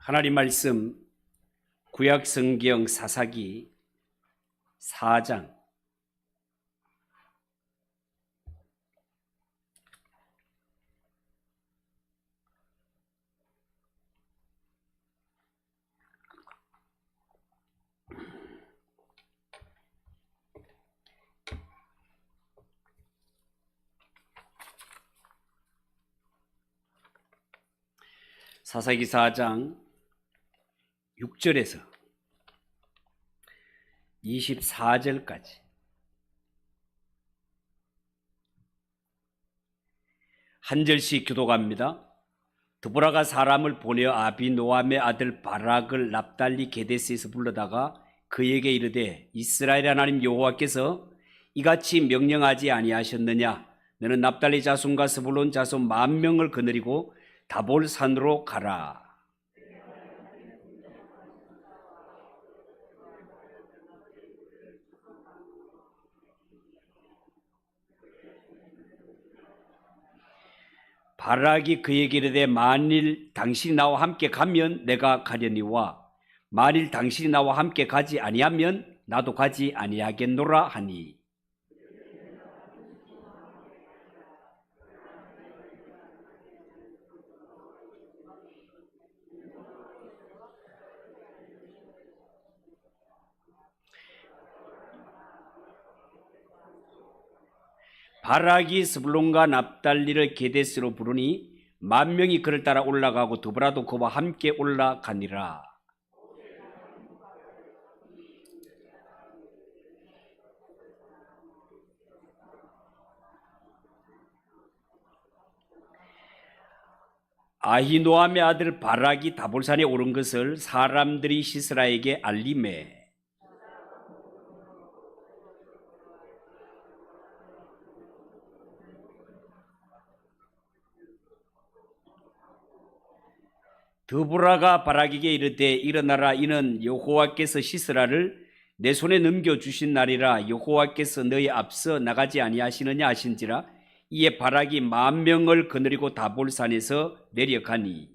하나님 말씀 구약 성경 사사기 4장 사사기 4장 6절에서 24절까지 한 절씩 교독합니다. 드보라가 사람을 보내어 아비노함의 아들 바락을 납달리 게데스에서 불러다가 그에게 이르되 이스라엘 하나님 여호와께서 이같이 명령하지 아니하셨느냐? 너는 납달리 자손과 스불론 자손 10,000명을 거느리고 다볼 산으로 가라. 바락이 그에게 이르되 만일 당신이 나와 함께 가면 내가 가려니와 만일 당신이 나와 함께 가지 아니하면 나도 가지 아니하겠노라 하니 바락이 스불론과 납달리를 게데스로 부르니 10,000명이 그를 따라 올라가고 드보라도 그와 함께 올라가니라. 아히노함의 아들 바락이 다볼산에 오른 것을 사람들이 시스라에게 알리매 드보라가 바락에게 이르되 일어나라, 이는 여호와께서 시스라를 내 손에 넘겨주신 날이라. 여호와께서 너희 앞서 나가지 아니하시느냐 하신지라. 이에 바락이 10,000명을 거느리고 다볼산에서 내려가니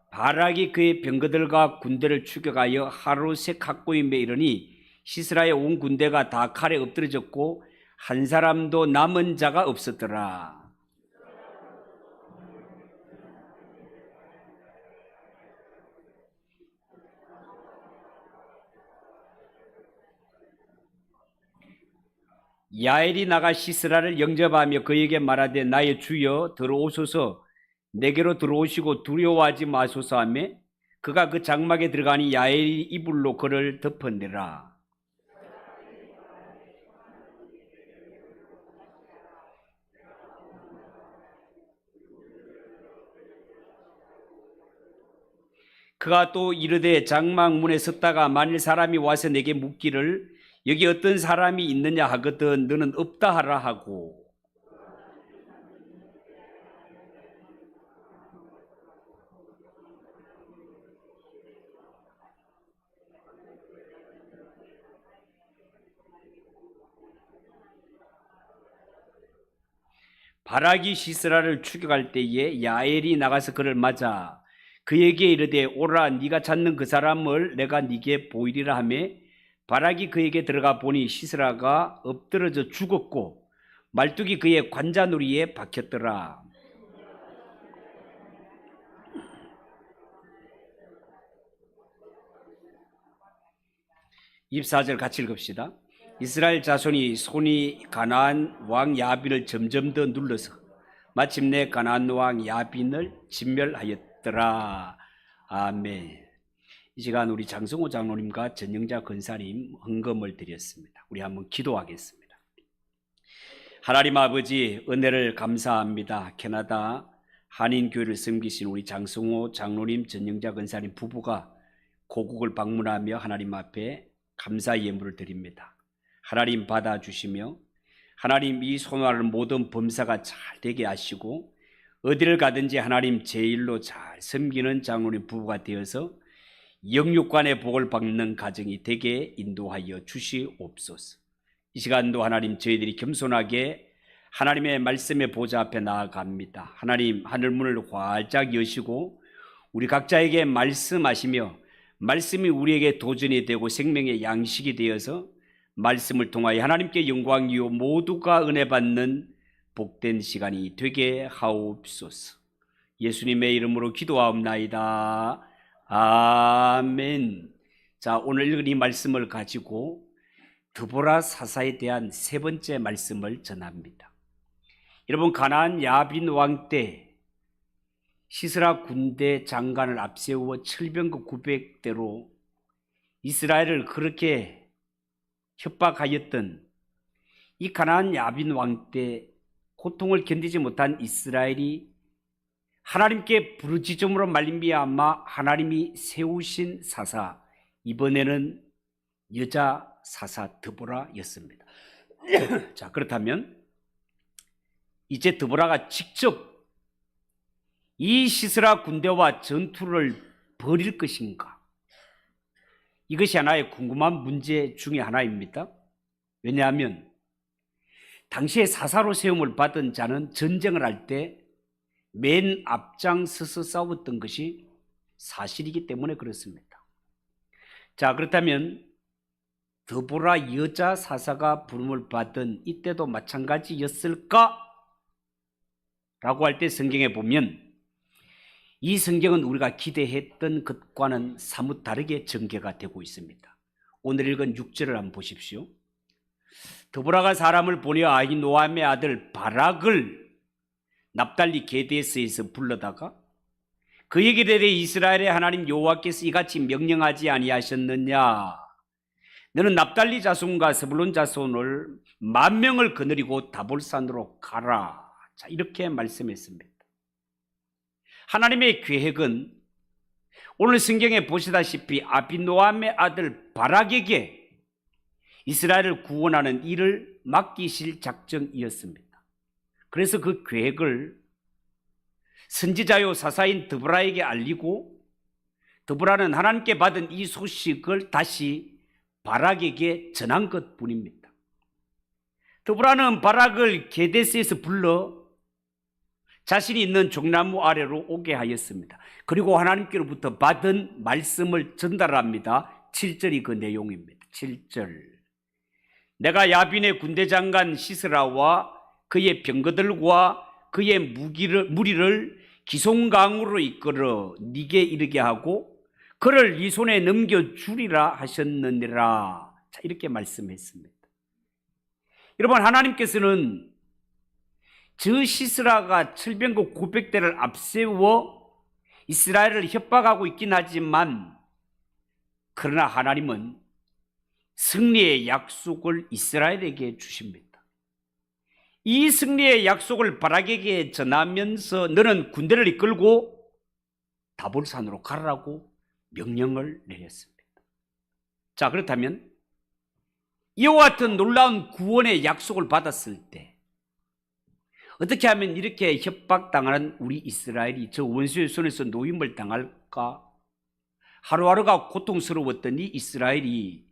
바락이 그의 병거들과 군대를 추격하여 하루색 학고임에 이르니 시스라의 온 군대가 다 칼에 엎드러졌고 한 사람도 남은 자가 없었더라. 야엘이 나가 시스라를 영접하며 그에게 말하되 나의 주여 들어오소서, 내게로 들어오시고 두려워하지 마소서 하며 그가 그 장막에 들어가니 야엘이 이불로 그를 덮었느라. 그가 또 이르되 장막 문에 섰다가 만일 사람이 와서 내게 묻기를 여기 어떤 사람이 있느냐 하거든 너는 없다 하라 하고 바락이 시스라를 추격할 때에 야엘이 나가서 그를 맞아 그에게 이르되 오라, 네가 찾는 그 사람을 내가 네게 보이리라 하며 바락이 그에게 들어가 보니 시스라가 엎드러져 죽었고 말뚝이 그의 관자놀이에 박혔더라. 24절 같이 읽읍시다. 이스라엘 자손이 손이 가나안 왕 야빈을 점점 더 눌러서 마침내 가나안 왕 야빈을 진멸하였더라. 아멘. 이 시간 우리 장성호 장로님과 전영자 권사님 헌금을 드렸습니다. 우리 한번 기도하겠습니다. 하나님 아버지, 은혜를 감사합니다. 캐나다 한인교회를 섬기신 우리 장성호 장로님, 전영자 권사님 부부가 고국을 방문하며 하나님 앞에 감사의 예물을 드립니다. 하나님 받아주시며 하나님 이 손아를 모든 범사가 잘 되게 하시고 어디를 가든지 하나님 제일로 잘 섬기는 장로님 부부가 되어서 영육간의 복을 받는 가정이 되게 인도하여 주시옵소서. 이 시간도 하나님, 저희들이 겸손하게 하나님의 말씀의 보좌 앞에 나아갑니다. 하나님, 하늘문을 활짝 여시고 우리 각자에게 말씀하시며 말씀이 우리에게 도전이 되고 생명의 양식이 되어서 말씀을 통하여 하나님께 영광이요 모두가 은혜 받는 복된 시간이 되게 하옵소서. 예수님의 이름으로 기도하옵나이다. 아멘. 자, 오늘 읽은 이 말씀을 가지고 드보라 사사에 대한 세 번째 말씀을 전합니다. 여러분, 가나안 야빈 왕 때 시스라 군대 장관을 앞세워 철병거 900대로 이스라엘을 그렇게 협박하였던 이 가나안 야빈 왕 때 고통을 견디지 못한 이스라엘이 하나님께 부르짖음으로 말미암아 하나님이 세우신 사사, 이번에는 여자 사사 드보라였습니다. 자, 그렇다면 이제 드보라가 직접 이 시스라 군대와 전투를 벌일 것인가? 이것이 하나의 궁금한 문제 중에 하나입니다. 왜냐하면 당시에 사사로 세움을 받은 자는 전쟁을 할 때 맨 앞장서서 싸웠던 것이 사실이기 때문에 그렇습니다. 자, 그렇다면 드보라 여자 사사가 부름을 받은 이때도 마찬가지였을까? 라고 할 때 성경에 보면 이 성경은 우리가 기대했던 것과는 사뭇 다르게 전개가 되고 있습니다. 오늘 읽은 6절을 한번 보십시오. 드보라가 사람을 보내어 아히노함의 아들 바락을 납달리 게데스에서 불러다가 그에게 대해 이스라엘의 하나님 여호와께서 이같이 명령하지 아니하셨느냐? 너는 납달리 자손과 스불론 자손을 10,000명을 거느리고 다볼산으로 가라. 자, 이렇게 말씀했습니다. 하나님의 계획은 오늘 성경에 보시다시피 아비노함의 아들 바락에게 이스라엘을 구원하는 일을 맡기실 작정이었습니다. 그래서 그 계획을 선지자요 사사인 드보라에게 알리고 드보라는 하나님께 받은 이 소식을 다시 바락에게 전한 것뿐입니다. 드보라는 바락을 게데스에서 불러 자신이 있는 종나무 아래로 오게 하였습니다. 그리고 하나님께로부터 받은 말씀을 전달합니다. 7절이 그 내용입니다. 7절. 내가 야빈의 군대 장관 시스라와 그의 병거들과 그의 무리를 기송강으로 이끌어 네게 이르게 하고 그를 네 손에 넘겨주리라 하셨느니라. 자, 이렇게 말씀했습니다. 여러분, 하나님께서는 저 시스라가 철병거 900대를 앞세워 이스라엘을 협박하고 있긴 하지만 그러나 하나님은 승리의 약속을 이스라엘에게 주십니다. 이 승리의 약속을 바락에게 전하면서 너는 군대를 이끌고 다볼산으로 가라고 명령을 내렸습니다. 자, 그렇다면 이와 같은 놀라운 구원의 약속을 받았을 때 어떻게 하면 이렇게 협박당하는 우리 이스라엘이 저 원수의 손에서 노임을 당할까? 하루하루가 고통스러웠던 이 이스라엘이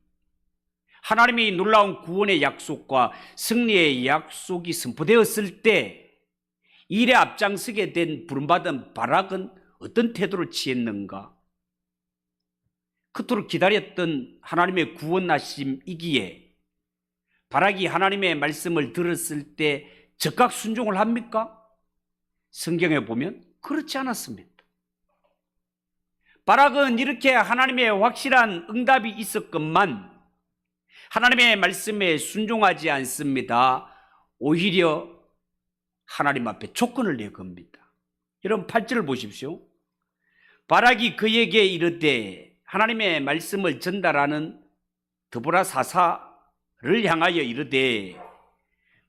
하나님의 놀라운 구원의 약속과 승리의 약속이 선포되었을 때 일에 앞장서게 된 부름받은 바락은 어떤 태도를 취했는가? 그토록 기다렸던 하나님의 구원하심이기에 바락이 하나님의 말씀을 들었을 때 즉각 순종을 합니까? 성경에 보면 그렇지 않았습니다. 바락은 이렇게 하나님의 확실한 응답이 있었건만 하나님의 말씀에 순종하지 않습니다. 오히려 하나님 앞에 조건을 내겁니다. 여러분 8절을 보십시오. 바락이 그에게 이르되 하나님의 말씀을 전달하는 드보라 사사를 향하여 이르되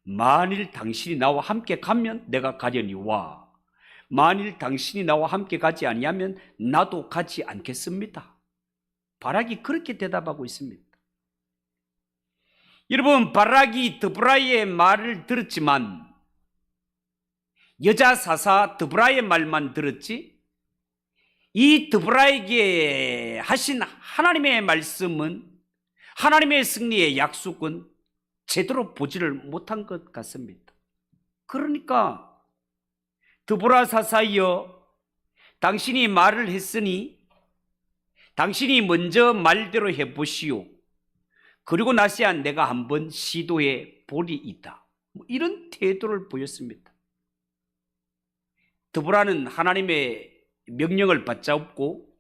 만일 당신이 나와 함께 가면 내가 가려니와 만일 당신이 나와 함께 가지 아니하면 나도 가지 않겠습니다. 바락이 그렇게 대답하고 있습니다. 여러분, 바락이 드보라의 말을 들었지만 여자 사사 드보라의 말만 들었지 이 드보라에게 하신 하나님의 말씀은, 하나님의 승리의 약속은 제대로 보지를 못한 것 같습니다. 그러니까 드보라 사사이여, 당신이 말을 했으니 당신이 먼저 말대로 해보시오. 그리고 나서야 내가 한번 시도해 보리이다. 이런 태도를 보였습니다. 드보라는 하나님의 명령을 받잡고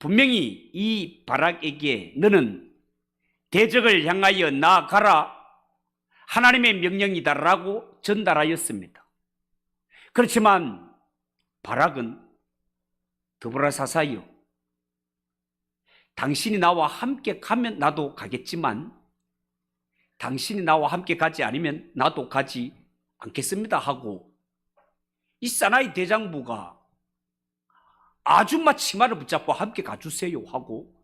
분명히 이 바락에게 너는 대적을 향하여 나아가라, 하나님의 명령이다라고 전달하였습니다. 그렇지만 바락은 드보라 사사이여, 당신이 나와 함께 가면 나도 가겠지만 당신이 나와 함께 가지 않으면 나도 가지 않겠습니다 하고, 이 사나이 대장부가 아줌마 치마를 붙잡고 함께 가주세요 하고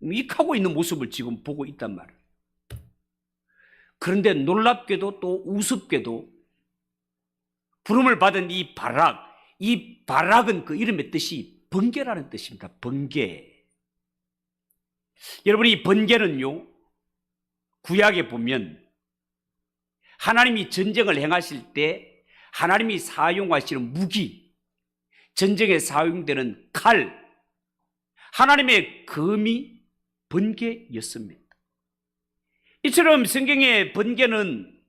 이익하고 있는 모습을 지금 보고 있단 말이에요. 그런데 놀랍게도 또 우습게도 부름을 받은 이 바락은 그 이름의 뜻이 번개라는 뜻입니다. 번개. 여러분, 이 번개는요, 구약에 보면 하나님이 전쟁을 행하실 때 하나님이 사용하시는 무기, 전쟁에 사용되는 칼, 하나님의 검이 번개였습니다. 이처럼 성경의 번개는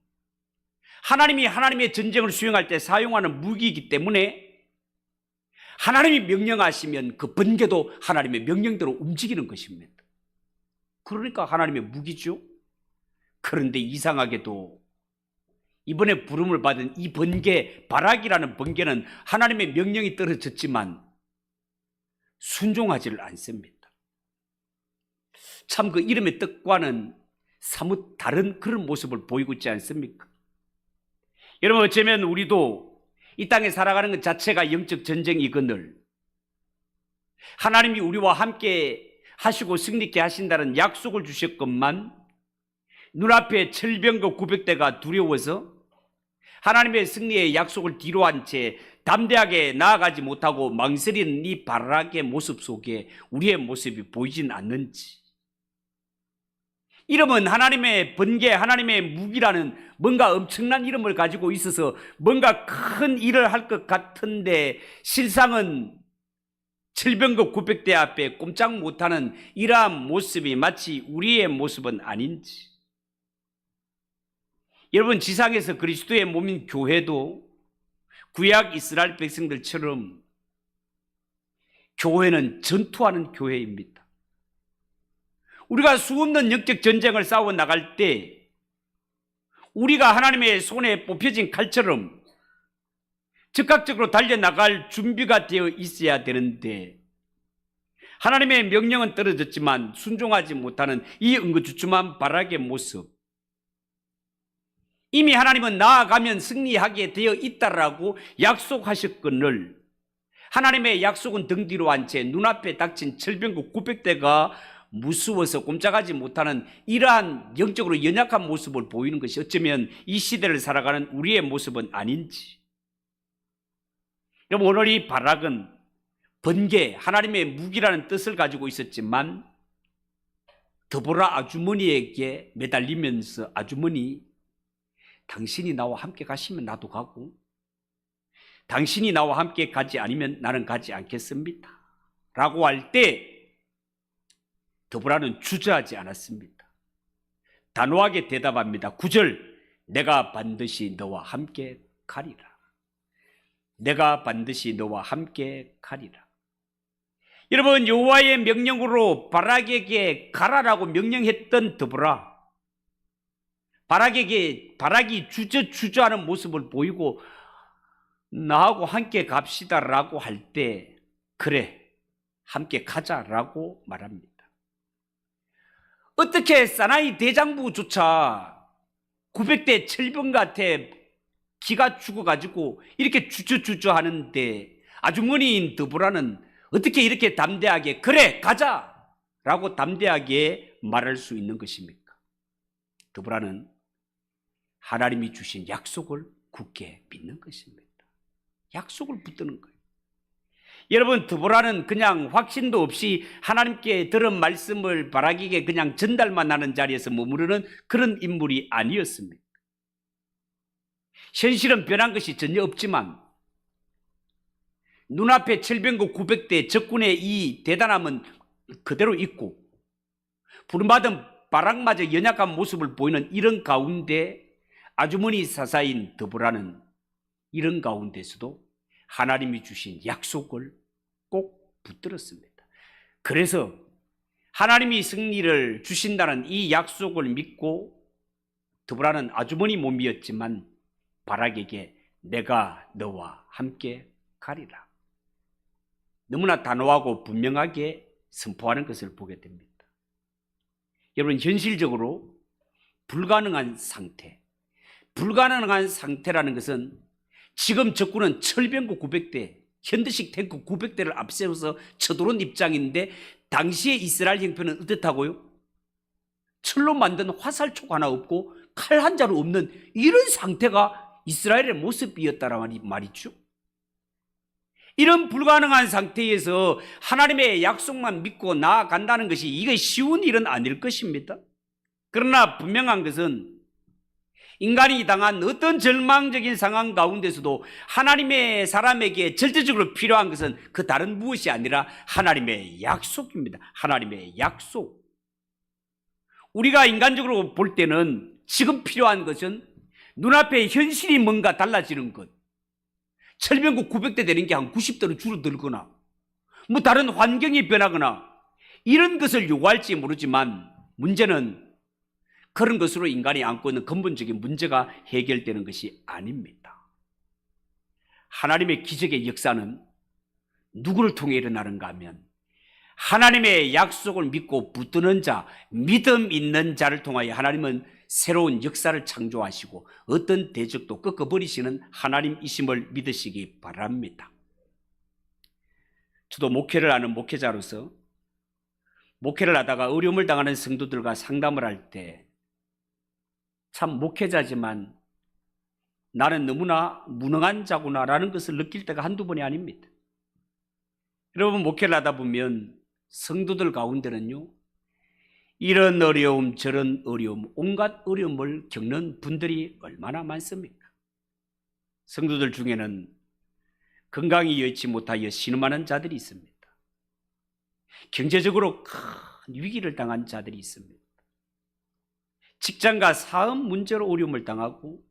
하나님이 하나님의 전쟁을 수행할 때 사용하는 무기이기 때문에 하나님이 명령하시면 그 번개도 하나님의 명령대로 움직이는 것입니다. 그러니까 하나님의 무기죠. 그런데 이상하게도 이번에 부름을 받은 이 번개, 바락이라는 번개는 하나님의 명령이 떨어졌지만 순종하지를 않습니다. 참 그 이름의 뜻과는 사뭇 다른 그런 모습을 보이고 있지 않습니까? 여러분, 어쩌면 우리도 이 땅에 살아가는 것 자체가 영적 전쟁이거늘 하나님이 우리와 함께 하시고 승리케 하신다는 약속을 주셨건만 눈앞에 철병과 구백대가 두려워서 하나님의 승리의 약속을 뒤로한 채 담대하게 나아가지 못하고 망설이는 이 바락의 모습 속에 우리의 모습이 보이진 않는지, 이름은 하나님의 번개, 하나님의 무기라는 뭔가 엄청난 이름을 가지고 있어서 뭔가 큰 일을 할 것 같은데 실상은 철병과 구백대 앞에 꼼짝 못하는 이러한 모습이 마치 우리의 모습은 아닌지. 여러분, 지상에서 그리스도의 몸인 교회도 구약 이스라엘 백성들처럼 교회는 전투하는 교회입니다. 우리가 수없는 영적 전쟁을 싸워 나갈 때 우리가 하나님의 손에 뽑혀진 칼처럼 즉각적으로 달려나갈 준비가 되어 있어야 되는데 하나님의 명령은 떨어졌지만 순종하지 못하는 이 응거주춤한 바락의 모습, 이미 하나님은 나아가면 승리하게 되어 있다라고 약속하셨거늘 하나님의 약속은 등 뒤로 한 채 눈앞에 닥친 철병과 구백대가 무서워서 꼼짝하지 못하는 이러한 영적으로 연약한 모습을 보이는 것이 어쩌면 이 시대를 살아가는 우리의 모습은 아닌지. 여러분, 오늘 이 바락은 번개, 하나님의 무기라는 뜻을 가지고 있었지만 드보라 아주머니에게 매달리면서, 아주머니, 당신이 나와 함께 가시면 나도 가고 당신이 나와 함께 가지 않으면 나는 가지 않겠습니다 라고 할 때 드보라는 주저하지 않았습니다. 단호하게 대답합니다. 9절, 내가 반드시 너와 함께 가리라. 내가 반드시 너와 함께 가리라. 여러분, 여호와의 명령으로 바락에게 가라라고 명령했던 드보라, 바락이 주저하는 모습을 보이고 나하고 함께 갑시다라고 할 때 그래, 함께 가자라고 말합니다. 어떻게 사나이 대장부조차 900대 철병같에 기가 죽어가지고 이렇게 주저주저 하는데 아주머니인 드보라는 어떻게 이렇게 담대하게 그래 가자 라고 담대하게 말할 수 있는 것입니까? 드보라는 하나님이 주신 약속을 굳게 믿는 것입니다. 약속을 붙드는 거예요. 여러분, 드보라는 그냥 확신도 없이 하나님께 들은 말씀을 바라기에 그냥 전달만 하는 자리에서 머무르는 그런 인물이 아니었습니다. 현실은 변한 것이 전혀 없지만 눈앞에 700국 900대 적군의 이 대단함은 그대로 있고 부름받은 바락마저 연약한 모습을 보이는 이런 가운데 아주머니 사사인 드보라는 이런 가운데서도 하나님이 주신 약속을 꼭 붙들었습니다. 그래서 하나님이 승리를 주신다는 이 약속을 믿고 드보라는 아주머니 몸이었지만 바락에게 내가 너와 함께 가리라. 너무나 단호하고 분명하게 선포하는 것을 보게 됩니다. 여러분, 현실적으로 불가능한 상태라는 것은 지금 적군은 철병구 900대, 현대식 탱크 900대를 앞세워서 쳐들어온 입장인데 당시에 이스라엘 형편은 어떻다고요? 철로 만든 화살촉 하나 없고 칼 한 자루 없는 이런 상태가 이스라엘의 모습이었다란 말이죠. 이런 불가능한 상태에서 하나님의 약속만 믿고 나아간다는 것이 이게 쉬운 일은 아닐 것입니다. 그러나 분명한 것은 인간이 당한 어떤 절망적인 상황 가운데서도 하나님의 사람에게 절대적으로 필요한 것은 그 다른 무엇이 아니라 하나님의 약속입니다. 하나님의 약속. 우리가 인간적으로 볼 때는 지금 필요한 것은 눈앞에 현실이 뭔가 달라지는 것, 철병국 900대 되는 게 한 90대로 줄어들거나 뭐 다른 환경이 변하거나 이런 것을 요구할지 모르지만 문제는 그런 것으로 인간이 안고 있는 근본적인 문제가 해결되는 것이 아닙니다. 하나님의 기적의 역사는 누구를 통해 일어나는가 하면 하나님의 약속을 믿고 붙드는 자, 믿음 있는 자를 통하여 하나님은 새로운 역사를 창조하시고 어떤 대적도 꺾어버리시는 하나님이심을 믿으시기 바랍니다. 저도 목회를 하는 목회자로서 목회를 하다가 어려움을 당하는 성도들과 상담을 할 때 참 목회자지만 나는 너무나 무능한 자구나라는 것을 느낄 때가 한두 번이 아닙니다. 여러분, 목회를 하다 보면 성도들 가운데는요, 이런 어려움 저런 어려움 온갖 어려움을 겪는 분들이 얼마나 많습니까? 성도들 중에는 건강이 여의치 못하여 신음하는 자들이 있습니다. 경제적으로 큰 위기를 당한 자들이 있습니다. 직장과 사업 문제로 어려움을 당하고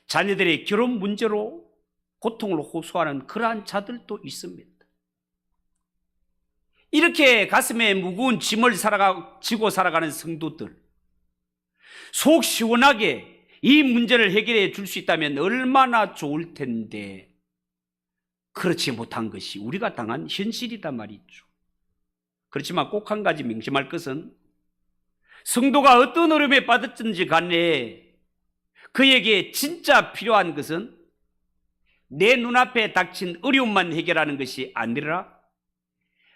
자녀들의 결혼 문제로 고통을 호소하는 그러한 자들도 있습니다. 이렇게 가슴에 무거운 짐을 지고 살아가는 성도들, 속 시원하게 이 문제를 해결해 줄 수 있다면 얼마나 좋을 텐데 그렇지 못한 것이 우리가 당한 현실이단 말이죠. 그렇지만 꼭 한 가지 명심할 것은 성도가 어떤 어려움에 빠졌든지 간에 그에게 진짜 필요한 것은 내 눈앞에 닥친 어려움만 해결하는 것이 아니라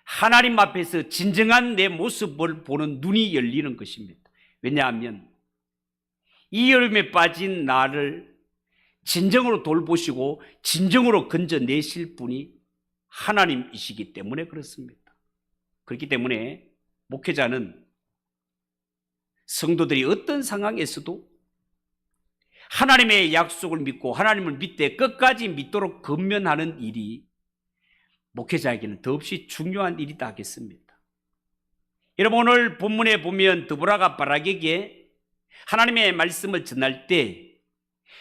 하나님 앞에서 진정한 내 모습을 보는 눈이 열리는 것입니다. 왜냐하면 이 어려움에 빠진 나를 진정으로 돌보시고 진정으로 건져내실 분이 하나님이시기 때문에 그렇습니다. 그렇기 때문에 목회자는 성도들이 어떤 상황에서도 하나님의 약속을 믿고 하나님을 믿되 끝까지 믿도록 건면하는 일이 목회자에게는 더없이 중요한 일이다 하겠습니다. 여러분, 오늘 본문에 보면 드보라가 바락에게 하나님의 말씀을 전할 때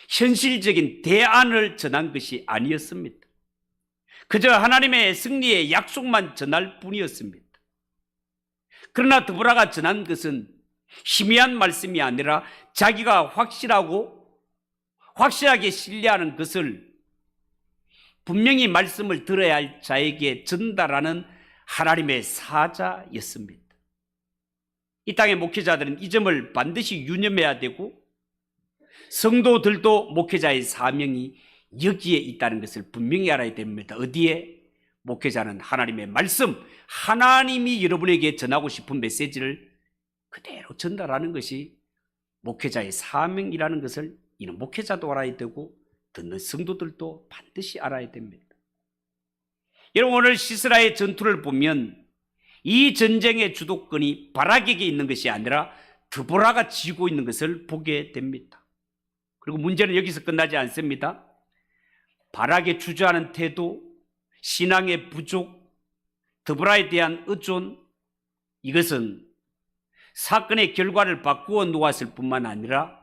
현실적인 대안을 전한 것이 아니었습니다. 그저 하나님의 승리의 약속만 전할 뿐이었습니다. 그러나 드보라가 전한 것은 희미한 말씀이 아니라 자기가 확실하게 신뢰하는 것을 분명히 말씀을 들어야 할 자에게 전달하는 하나님의 사자였습니다. 이 땅의 목회자들은 이 점을 반드시 유념해야 되고 성도들도 목회자의 사명이 여기에 있다는 것을 분명히 알아야 됩니다. 어디에? 목회자는 하나님의 말씀, 하나님이 여러분에게 전하고 싶은 메시지를 그대로 전달하는 것이 목회자의 사명이라는 것을 이는 목회자도 알아야 되고 듣는 성도들도 반드시 알아야 됩니다. 여러분, 오늘 시스라의 전투를 보면 이 전쟁의 주도권이 바락에게 있는 것이 아니라 드보라가 쥐고 있는 것을 보게 됩니다. 그리고 문제는 여기서 끝나지 않습니다. 바락의 주저하는 태도, 신앙의 부족, 드보라에 대한 의존, 이것은 사건의 결과를 바꾸어 놓았을 뿐만 아니라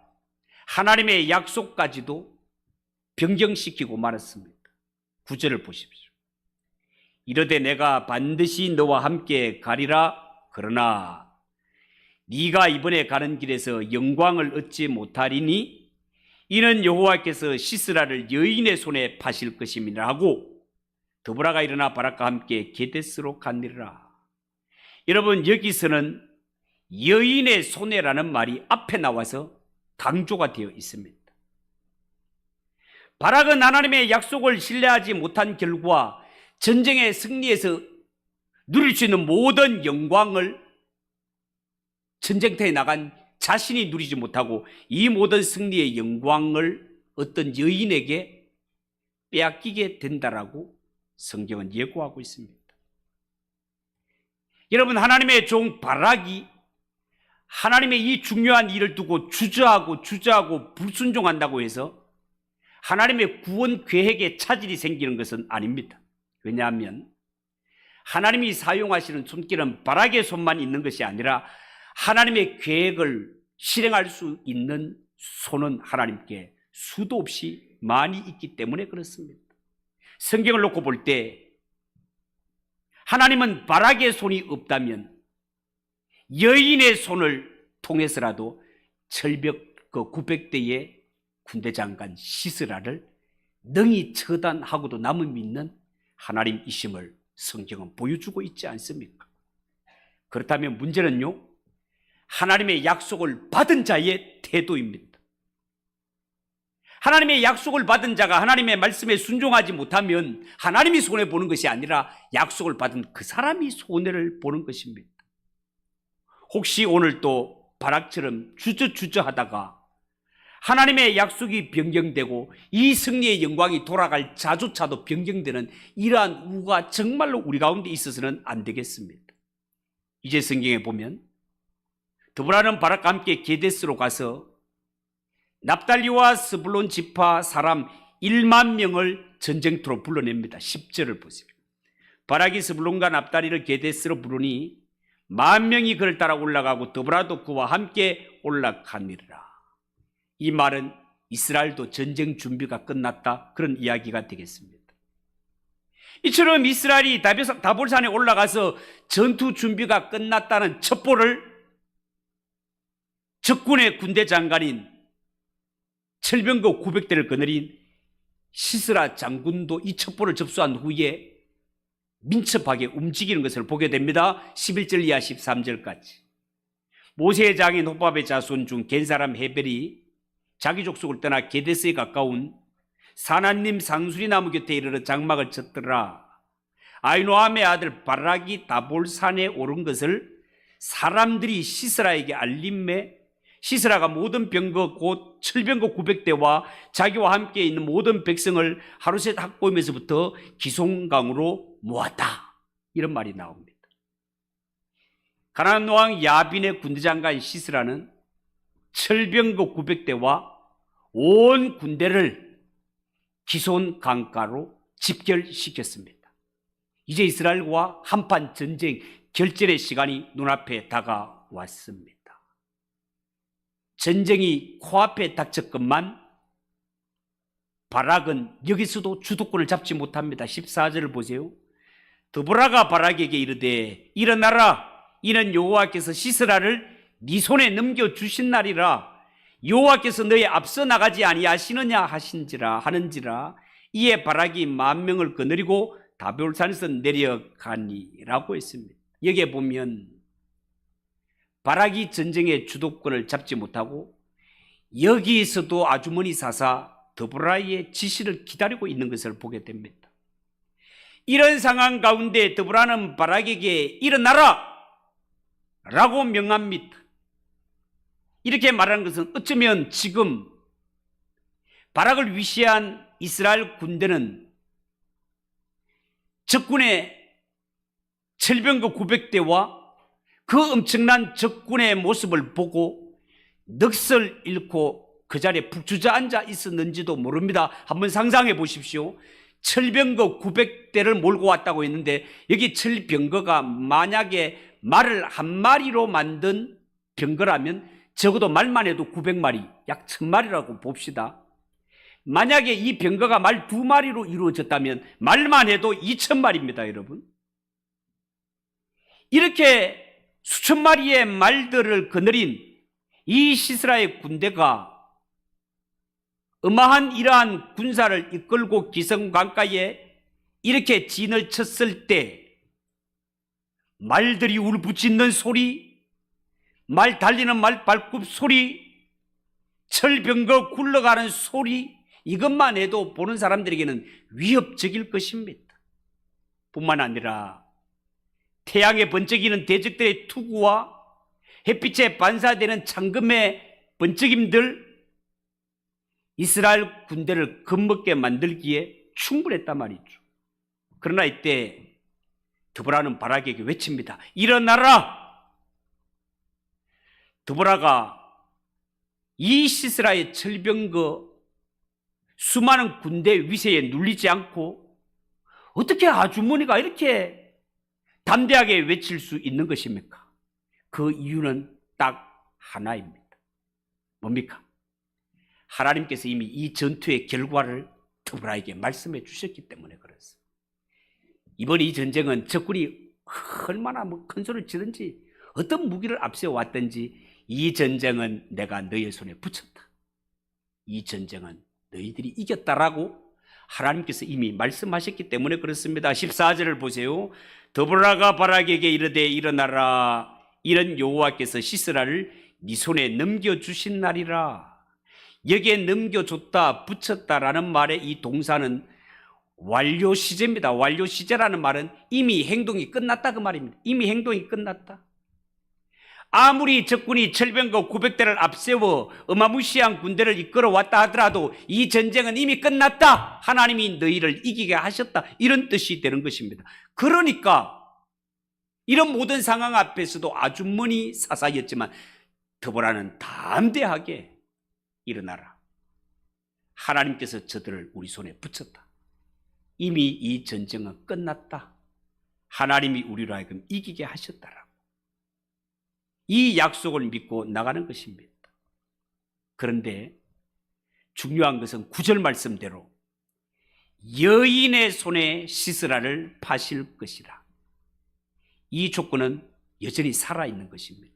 하나님의 약속까지도 변경시키고 말았습니다. 9절을 보십시오. 이르되 내가 반드시 너와 함께 가리라. 그러나 네가 이번에 가는 길에서 영광을 얻지 못하리니 이는 여호와께서 시스라를 여인의 손에 파실 것임이라 하고 드보라가 일어나 바락과 함께 게데스로 가니라. 여러분, 여기서는 여인의 손에라는 말이 앞에 나와서 강조가 되어 있습니다. 바락은 하나님의 약속을 신뢰하지 못한 결과 전쟁의 승리에서 누릴 수 있는 모든 영광을 전쟁터에 나간 자신이 누리지 못하고 이 모든 승리의 영광을 어떤 여인에게 빼앗기게 된다라고 성경은 예고하고 있습니다. 여러분, 하나님의 종 바락이 하나님의 이 중요한 일을 두고 주저하고 불순종한다고 해서 하나님의 구원 계획에 차질이 생기는 것은 아닙니다. 왜냐하면 하나님이 사용하시는 손길은 바락의 손만 있는 것이 아니라 하나님의 계획을 실행할 수 있는 손은 하나님께 수도 없이 많이 있기 때문에 그렇습니다. 성경을 놓고 볼 때 하나님은 바락의 손이 없다면 여인의 손을 통해서라도 절벽 그 900대의 군대 장관 시스라를 능히 처단하고도 남을 믿는 하나님이심을 성경은 보여주고 있지 않습니까? 그렇다면 문제는요, 하나님의 약속을 받은 자의 태도입니다. 하나님의 약속을 받은 자가 하나님의 말씀에 순종하지 못하면 하나님이 손해보는 것이 아니라 약속을 받은 그 사람이 손해를 보는 것입니다. 혹시 오늘도 바락처럼 주저하다가 하나님의 약속이 변경되고 이 승리의 영광이 돌아갈 자조차도 변경되는 이러한 우가 정말로 우리 가운데 있어서는 안 되겠습니다. 이제 성경에 보면 드보라는 바락과 함께 게데스로 가서 납달리와 스불론 지파 사람 1만 명을 전쟁터로 불러냅니다. 10절을 보세요. 바락이 스불론과 납달리를 게데스로 부르니 10,000명이 그를 따라 올라가고 드보라도 그와 함께 올라가니라. 이 말은 이스라엘도 전쟁 준비가 끝났다, 그런 이야기가 되겠습니다. 이처럼 이스라엘이 다볼산에 올라가서 전투 준비가 끝났다는 첩보를 적군의 군대 장관인 철병거 900대를 거느린 시스라 장군도 이 첩보를 접수한 후에 민첩하게 움직이는 것을 보게 됩니다. 11절 이하 13절까지. 모세의 장인 호밥의 자손 중 겐사람 헤벨이 자기 족속을 떠나 게데스에 가까운 사나님 상수리 나무 곁에 이르러 장막을 쳤더라. 아이노함의 아들 바락이 다볼산에 오른 것을 사람들이 시스라에게 알림매 시스라가 모든 병거 곧 철병거 900대와 자기와 함께 있는 모든 백성을 하루셋 학고임에서부터 기송강으로 모았다, 이런 말이 나옵니다. 가나안 왕 야빈의 군대장관 시스라는 철병거 900대와 온 군대를 기손 강가로 집결시켰습니다. 이제 이스라엘과 한판 전쟁 결전의 시간이 눈앞에 다가왔습니다. 전쟁이 코앞에 닥쳤건만 바락은 여기서도 주도권을 잡지 못합니다. 14절을 보세요. 드보라가 바락에게 이르되 일어나라, 이는 여호와께서 시스라를 네 손에 넘겨주신 날이라. 여호와께서 너희 앞서 나가지 아니하시느냐 하는지라. 이에 바락이 10,000명을 거느리고 다볼산에서 내려가니라고 했습니다. 여기에 보면 바락이 전쟁의 주도권을 잡지 못하고 여기에서도 아주머니 사사 드보라의 지시를 기다리고 있는 것을 보게 됩니다. 이런 상황 가운데 드보라는 바락에게 일어나라 라고 명합니다. 이렇게 말하는 것은 어쩌면 지금 바락을 위시한 이스라엘 군대는 적군의 철병거 900대와 그 엄청난 적군의 모습을 보고 넋을 잃고 그 자리에 푹 주저앉아 있었는지도 모릅니다. 한번 상상해 보십시오. 철병거 900대를 몰고 왔다고 했는데 여기 철병거가 만약에 말을 한 마리로 만든 병거라면 적어도 말만 해도 900마리, 약 1000마리라고 봅시다. 만약에 이 병거가 말 2마리로 이루어졌다면 말만 해도 2000마리입니다, 여러분. 이렇게 수천 마리의 말들을 거느린 이 시스라의 군대가 어마한 이러한 군사를 이끌고 기성강가에 이렇게 진을 쳤을 때 말들이 울부짖는 소리, 말 달리는 말 발굽 소리, 철병거 굴러가는 소리, 이것만 해도 보는 사람들에게는 위협적일 것입니다. 뿐만 아니라 태양에 번쩍이는 대적들의 투구와 햇빛에 반사되는 창금의 번쩍임들, 이스라엘 군대를 겁먹게 만들기에 충분했단 말이죠. 그러나 이때 드보라는 바락에게 외칩니다. 일어나라! 드보라가 이 시스라의 철병거 수많은 군대 위세에 눌리지 않고 어떻게 아주머니가 이렇게 담대하게 외칠 수 있는 것입니까? 그 이유는 딱 하나입니다. 뭡니까? 하나님께서 이미 이 전투의 결과를 드보라에게 말씀해 주셨기 때문에 그렇습니다. 이번 이 전쟁은 적군이 얼마나 큰 소리를 치든지 어떤 무기를 앞세워 왔든지 이 전쟁은 내가 너희의 손에 붙였다. 이 전쟁은 너희들이 이겼다라고 하나님께서 이미 말씀하셨기 때문에 그렇습니다. 14절을 보세요. 드보라가 바락에게 이르되 일어나라. 이런 여호와께서 시스라를 네 손에 넘겨주신 날이라. 여기에 넘겨줬다, 붙였다라는 말의 이 동사는 완료 시제입니다. 완료 시제라는 말은 이미 행동이 끝났다 그 말입니다. 이미 행동이 끝났다. 아무리 적군이 철병거 900대를 앞세워 어마무시한 군대를 이끌어 왔다 하더라도 이 전쟁은 이미 끝났다. 하나님이 너희를 이기게 하셨다. 이런 뜻이 되는 것입니다. 그러니까 이런 모든 상황 앞에서도 아주 머니 사사였지만 드보라는 담대하게 일어나라. 하나님께서 저들을 우리 손에 붙였다. 이미 이 전쟁은 끝났다. 하나님이 우리로 하여금 이기게 하셨다라고. 이 약속을 믿고 나가는 것입니다. 그런데 중요한 것은 9절 말씀대로 여인의 손에 시스라를 파실 것이라. 이 조건은 여전히 살아있는 것입니다.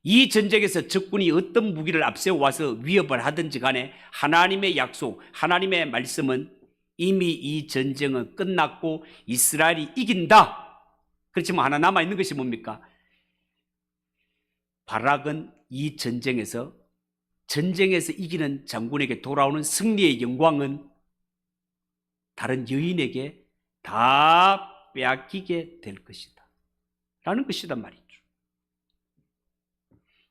이 전쟁에서 적군이 어떤 무기를 앞세워 와서 위협을 하든지 간에 하나님의 약속, 하나님의 말씀은 이미 이 전쟁은 끝났고 이스라엘이 이긴다. 그렇지만 하나 남아있는 것이 뭡니까? 바락은 이 전쟁에서 이기는 장군에게 돌아오는 승리의 영광은 다른 여인에게 다 빼앗기게 될 것이다 라는 것이단 말이죠.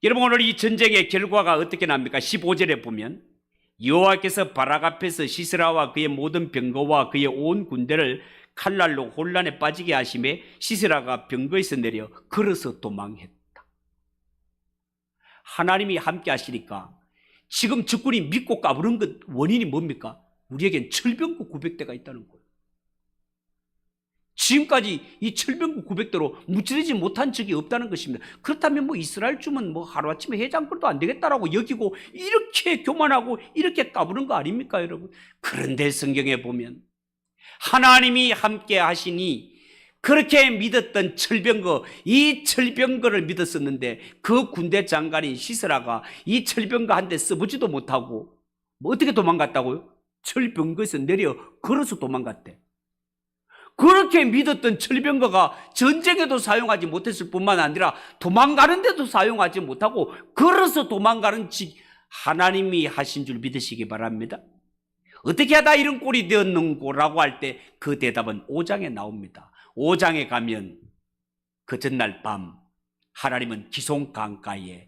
여러분, 오늘 이 전쟁의 결과가 어떻게 납니까? 15절에 보면 여호와께서 바락 앞에서 시스라와 그의 모든 병거와 그의 온 군대를 칼날로 혼란에 빠지게 하심에 시스라가 병거에서 내려 걸어서 도망했다. 하나님이 함께 하시니까 지금 적군이 믿고 까부른 것 원인이 뭡니까? 우리에겐 철병거 900대가 있다는 거예요. 지금까지 이 철병거 900대로 무찌르지 못한 적이 없다는 것입니다. 그렇다면 이스라엘 쯤은 하루아침에 해장벌도 안 되겠다라고 여기고 이렇게 교만하고 이렇게 까부른 거 아닙니까, 여러분? 그런데 성경에 보면 하나님이 함께 하시니 그렇게 믿었던 철병거, 이 철병거를 믿었었는데 그 군대 장관인 시스라가 이 철병거 한 대 써보지도 못하고 어떻게 도망갔다고요? 철병거에서 내려 걸어서 도망갔대. 그렇게 믿었던 철병거가 전쟁에도 사용하지 못했을 뿐만 아니라 도망가는 데도 사용하지 못하고 걸어서 도망가는 지 하나님이 하신 줄 믿으시기 바랍니다. 어떻게 하다 이런 꼴이 되었는고라고 할 때 그 대답은 5장에 나옵니다. 5장에 가면 그 전날 밤 하나님은 기송 강가에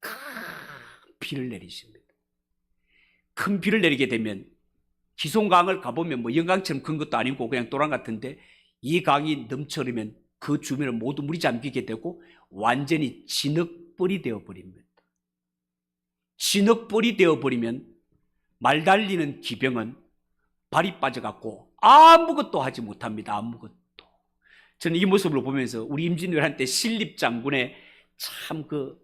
큰 비를 내리십니다. 큰 비를 내리게 되면 기송강을 가보면 뭐 영강처럼 큰 것도 아니고 그냥 도랑 같은데 이 강이 넘쳐르면 그 주변을 모두 물이 잠기게 되고 완전히 진흙벌이 되어버립니다. 진흙벌이 되어버리면 말 달리는 기병은 발이 빠져갖고 아무것도 하지 못합니다. 아무것도. 저는 이 모습을 보면서 우리 임진왜란 때 신립장군의 참 그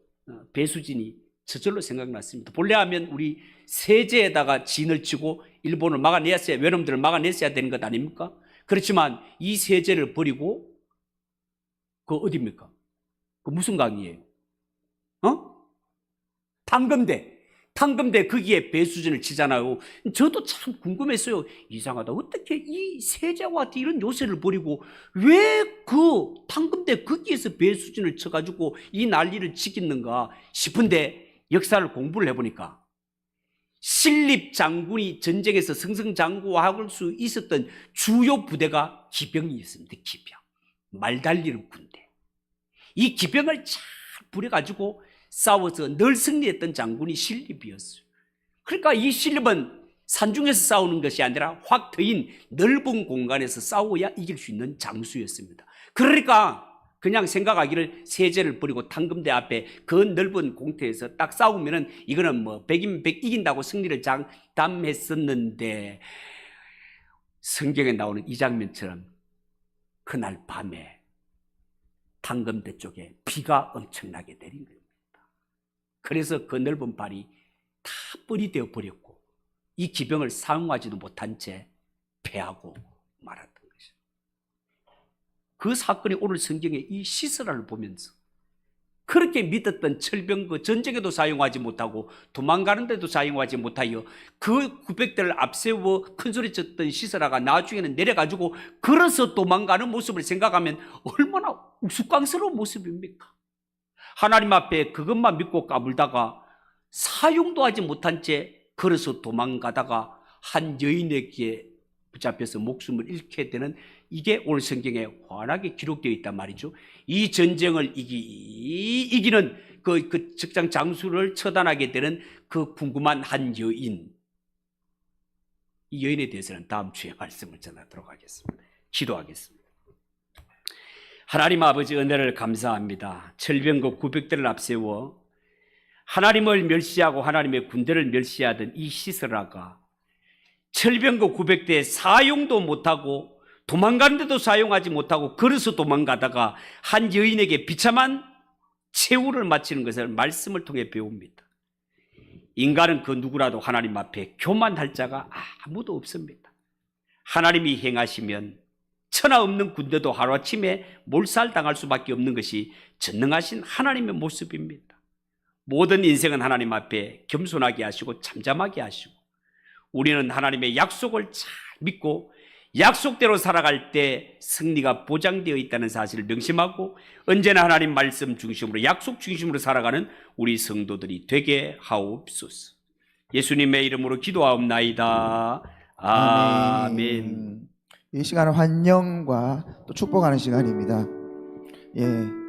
배수진이 저절로 생각났습니다. 본래 하면 우리 세제에다가 진을 치고 일본을 막아냈어야, 외놈들을 막아냈어야 되는 것 아닙니까? 그렇지만 이 세제를 버리고 그 어디입니까? 그 무슨 강이에요? 탕금대 거기에 배수진을 치잖아요. 저도 참 궁금했어요. 이상하다. 어떻게 이 세자와 이런 요새를 버리고 왜 그 탕금대 거기에서 배수진을 쳐가지고 이 난리를 치겠는가 싶은데 역사를 공부를 해보니까 신립장군이 전쟁에서 승승장구할 수 있었던 주요 부대가 기병이었습니다. 기병. 말 달리는 군대. 이 기병을 잘 부려가지고 싸워서 늘 승리했던 장군이 신립이었어요. 그러니까 이 신립은 산중에서 싸우는 것이 아니라 확 트인 넓은 공간에서 싸워야 이길 수 있는 장수였습니다. 그러니까 그냥 생각하기를 세제를 버리고 탕금대 앞에 그 넓은 공터에서 딱 싸우면은 이거는 뭐 100이면 100 이긴다고 승리를 장담했었는데 성경에 나오는 이 장면처럼 그날 밤에 탕금대 쪽에 비가 엄청나게 내린 거예요. 그래서 그 넓은 발이 다 뻘이 되어 버렸고 이 기병을 사용하지도 못한 채 패하고 말았던 것이죠. 그 사건이 오늘 성경의 이 시스라를 보면서 그렇게 믿었던 철병 그 전쟁에도 사용하지 못하고 도망가는 데도 사용하지 못하여 그 900대를 앞세워 큰소리 쳤던 시스라가 나중에는 내려가지고 걸어서 도망가는 모습을 생각하면 얼마나 우스꽝스러운 모습입니까? 하나님 앞에 그것만 믿고 까불다가 사용도 하지 못한 채 걸어서 도망가다가 한 여인에게 붙잡혀서 목숨을 잃게 되는 이게 오늘 성경에 환하게 기록되어 있단 말이죠. 이 전쟁을 이기는 그 적장 장수를 처단하게 되는 그 궁금한 한 여인. 이 여인에 대해서는 다음 주에 말씀을 전하도록 하겠습니다. 기도하겠습니다. 하나님 아버지 은혜를 감사합니다. 철병거 900대를 앞세워 하나님을 멸시하고 하나님의 군대를 멸시하던 이 시스라가 철병거 900대 사용도 못하고 도망가는 데도 사용하지 못하고 걸어서 도망가다가 한 여인에게 비참한 최후를 마치는 것을 말씀을 통해 배웁니다. 인간은 그 누구라도 하나님 앞에 교만할 자가 아무도 없습니다. 하나님이 행하시면 천하 없는 군대도 하루아침에 몰살당할 수밖에 없는 것이 전능하신 하나님의 모습입니다. 모든 인생은 하나님 앞에 겸손하게 하시고 잠잠하게 하시고 우리는 하나님의 약속을 잘 믿고 약속대로 살아갈 때 승리가 보장되어 있다는 사실을 명심하고 언제나 하나님 말씀 중심으로 약속 중심으로 살아가는 우리 성도들이 되게 하옵소서. 예수님의 이름으로 기도하옵나이다. 아멘. 이 시간은 환영과 또 축복하는 시간입니다. 예.